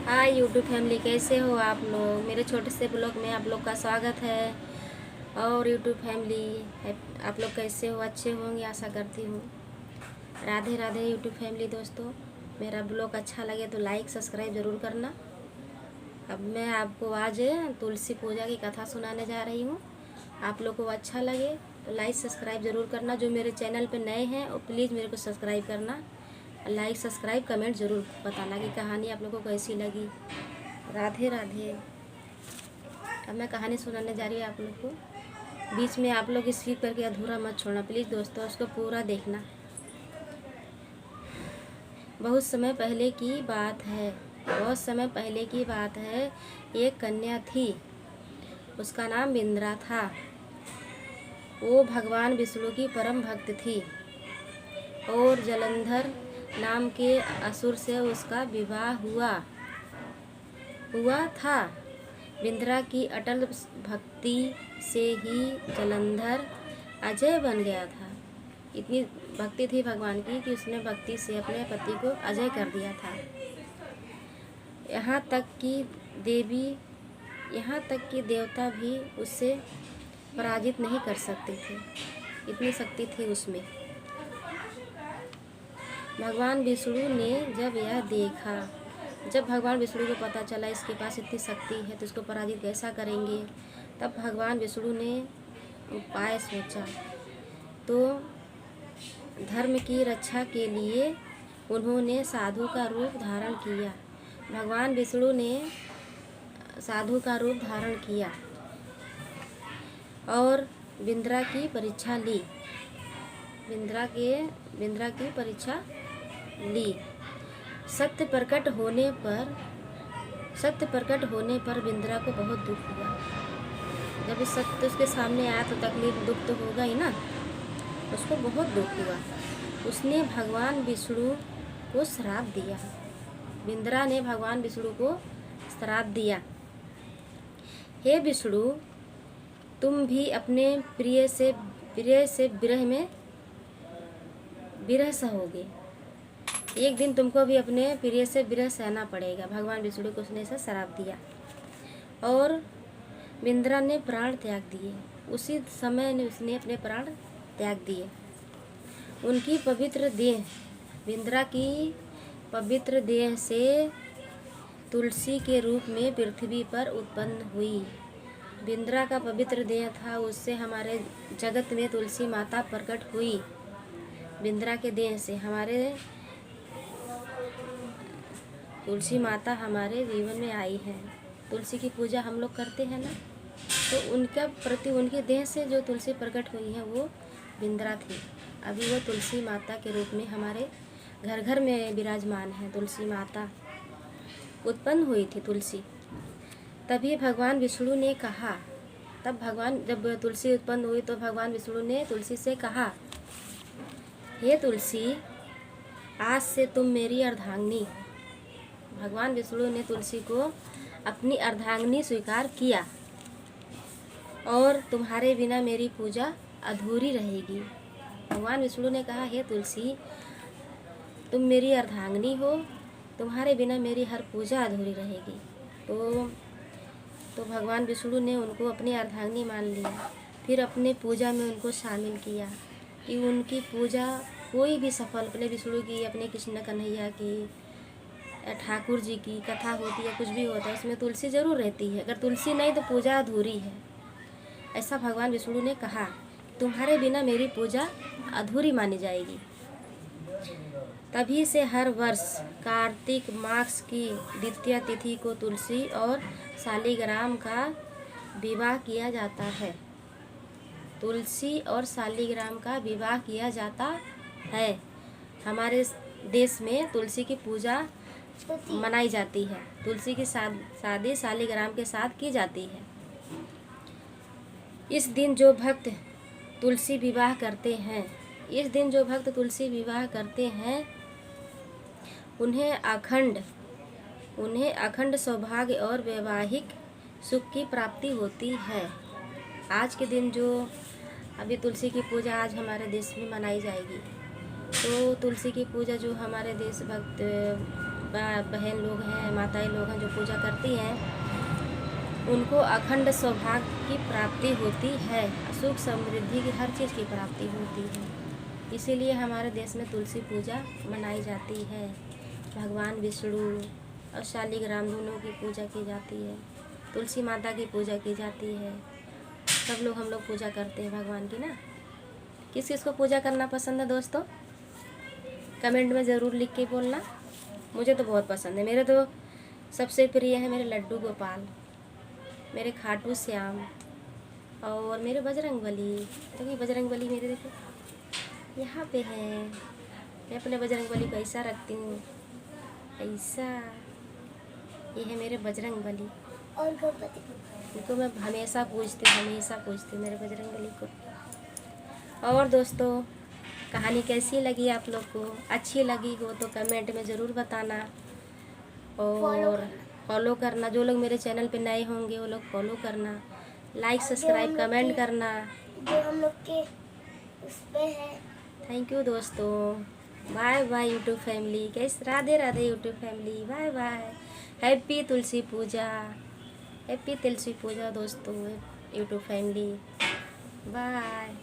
Hi YouTube family, कैसे हो आप लोग। मेरे छोटे से ब्लॉग में आप लोग का स्वागत है। और यूट्यूब फैमिली, आप लोग कैसे हो, अच्छे होंगे आशा करती हूँ। Radhe Radhe YouTube family. दोस्तों, मेरा ब्लॉग अच्छा लगे तो लाइक सब्सक्राइब ज़रूर करना। अब मैं आपको आज तुलसी पूजा की कथा सुनाने जा रही हूँ। आप लोग को अच्छा लगे तो लाइक सब्सक्राइब ज़रूर करना। जो मेरे चैनल पर नए हैं वो प्लीज़ मेरे को सब्सक्राइब करना। लाइक सब्सक्राइब कमेंट ज़रूर बताना कि कहानी आप लोगों को कैसी लगी। राधे राधे। अब मैं कहानी सुनाने जा रही हूँ आप लोग को। बीच में आप लोग स्किप करके अधूरा मत छोड़ना प्लीज़ दोस्तों, उसको पूरा देखना। बहुत समय पहले की बात है, बहुत समय पहले की बात है। एक कन्या थी, उसका नाम बिंद्रा था। वो भगवान विष्णु की परम भक्त थी और जलंधर नाम के असुर से उसका विवाह हुआ था। बिंद्रा की अटल भक्ति से ही जलंधर अजय बन गया था। इतनी भक्ति थी भगवान की कि उसने भक्ति से अपने पति को अजय कर दिया था। यहाँ तक कि देवता भी उससे पराजित नहीं कर सकते थे, इतनी शक्ति थी उसमें। भगवान विष्णु ने जब भगवान विष्णु को पता चला इसके पास इतनी शक्ति है तो इसको पराजित कैसा करेंगे, तब भगवान विष्णु ने उपाय सोचा। तो धर्म की रक्षा के लिए उन्होंने साधु का रूप धारण किया। भगवान विष्णु ने साधु का रूप धारण किया और बिंद्रा की परीक्षा ली। बिंद्रा की परीक्षा ली। सत्य प्रकट होने पर बिंद्रा को बहुत दुख हुआ। जब इस सत्य उसके सामने आया तो तकलीफ दुख तो होगा ही ना। उसको बहुत दुख हुआ। उसने भगवान विष्णु को श्राप दिया। बिंद्रा ने भगवान विष्णु को श्राप दिया, हे विष्णु, तुम भी अपने प्रिय से विरह सहोगे। एक दिन तुमको भी अपने प्रिय से विरह सहना पड़ेगा। भगवान विष्णु को उसने ऐसा श्राप दिया और बिंद्रा ने प्राण त्याग दिए। उसी समय ने उसने अपने प्राण त्याग दिए। उनकी पवित्र देह, बिंद्रा की पवित्र देह से तुलसी के रूप में पृथ्वी पर उत्पन्न हुई। बिंद्रा का पवित्र देह था, उससे हमारे जगत में तुलसी माता प्रकट हुई। बिंद्रा के देह से तुलसी माता हमारे जीवन में आई है। तुलसी की पूजा हम लोग करते हैं ना, तो उनके देह से जो तुलसी प्रकट हुई है वो बिंद्रा थी। अभी वो तुलसी माता के रूप में हमारे घर घर में विराजमान है। तुलसी माता उत्पन्न हुई थी तुलसी। तभी भगवान विष्णु ने कहा, जब तुलसी उत्पन्न हुई तो भगवान विष्णु ने तुलसी से कहा, हे तुलसी, आज से तुम मेरी अर्धांगिनी। भगवान विष्णु ने तुलसी को अपनी अर्धांगिनी स्वीकार किया और तुम्हारे बिना मेरी पूजा अधूरी रहेगी। भगवान विष्णु ने कहा, हे तुलसी, तुम मेरी अर्धांगिनी हो, तुम्हारे बिना मेरी हर पूजा अधूरी रहेगी। तो भगवान विष्णु ने उनको अपनी अर्धांगिनी मान लिया। फिर अपने पूजा में उनको शामिल किया कि उनकी पूजा कोई भी सफल, अपने विष्णु की, अपने कृष्ण कन्हैया की, ठाकुर जी की कथा होती है, कुछ भी होता है, उसमें तुलसी ज़रूर रहती है। अगर तुलसी नहीं तो पूजा अधूरी है। ऐसा भगवान विष्णु ने कहा, तुम्हारे बिना मेरी पूजा अधूरी मानी जाएगी। तभी से हर वर्ष कार्तिक मास की द्वितीया तिथि को तुलसी और शालिग्राम का विवाह किया जाता है। तुलसी और शालिग्राम का विवाह किया जाता है। हमारे देश में तुलसी की पूजा मनाई जाती है। तुलसी की शादी शालिग्राम के साथ की जाती है। इस दिन जो भक्त तुलसी विवाह करते हैं उन्हें अखंड सौभाग्य और वैवाहिक सुख की प्राप्ति होती है। आज के दिन जो अभी तुलसी की पूजा आज हमारे देश में मनाई जाएगी, तो तुलसी की पूजा जो हमारे देश भक्त बहन लोग हैं, माताएं लोग हैं जो पूजा करती हैं, उनको अखंड सौभाग्य की प्राप्ति होती है, सुख समृद्धि की हर चीज़ की प्राप्ति होती है। इसीलिए हमारे देश में तुलसी पूजा मनाई जाती है। भगवान विष्णु और शालिग्राम दोनों की पूजा की जाती है, तुलसी माता की पूजा की जाती है। सब लोग हम लोग पूजा करते हैं भगवान की ना। किस किस को पूजा करना पसंद है दोस्तों? कमेंट में ज़रूर लिख के बोलना। मुझे तो बहुत पसंद है। मेरे तो सबसे प्रिय है मेरे लड्डू गोपाल, मेरे खाटू श्याम और मेरे बजरंगबली। देखिए बजरंगबली मेरे देखो यहाँ पे है। मैं अपने बजरंगबली को ऐसा रखती हूँ, ऐसा। ये है मेरे बजरंगबली और गणपति, इनको मैं हमेशा पूजती हूँ मेरे बजरंगबली को। और दोस्तों, कहानी कैसी लगी आप लोग को? अच्छी लगी हो तो कमेंट में ज़रूर बताना और फॉलो करना। जो लोग मेरे चैनल पे नए होंगे वो लोग फॉलो करना, लाइक सब्सक्राइब कमेंट करना जो हम लोग के उस पे है। थैंक यू दोस्तों। Bye bye YouTube family. कैसे? Radhe Radhe YouTube family. Bye bye. Happy Tulsi Puja, happy Tulsi Puja दोस्तों यूट्यूब फैमिली। बाय।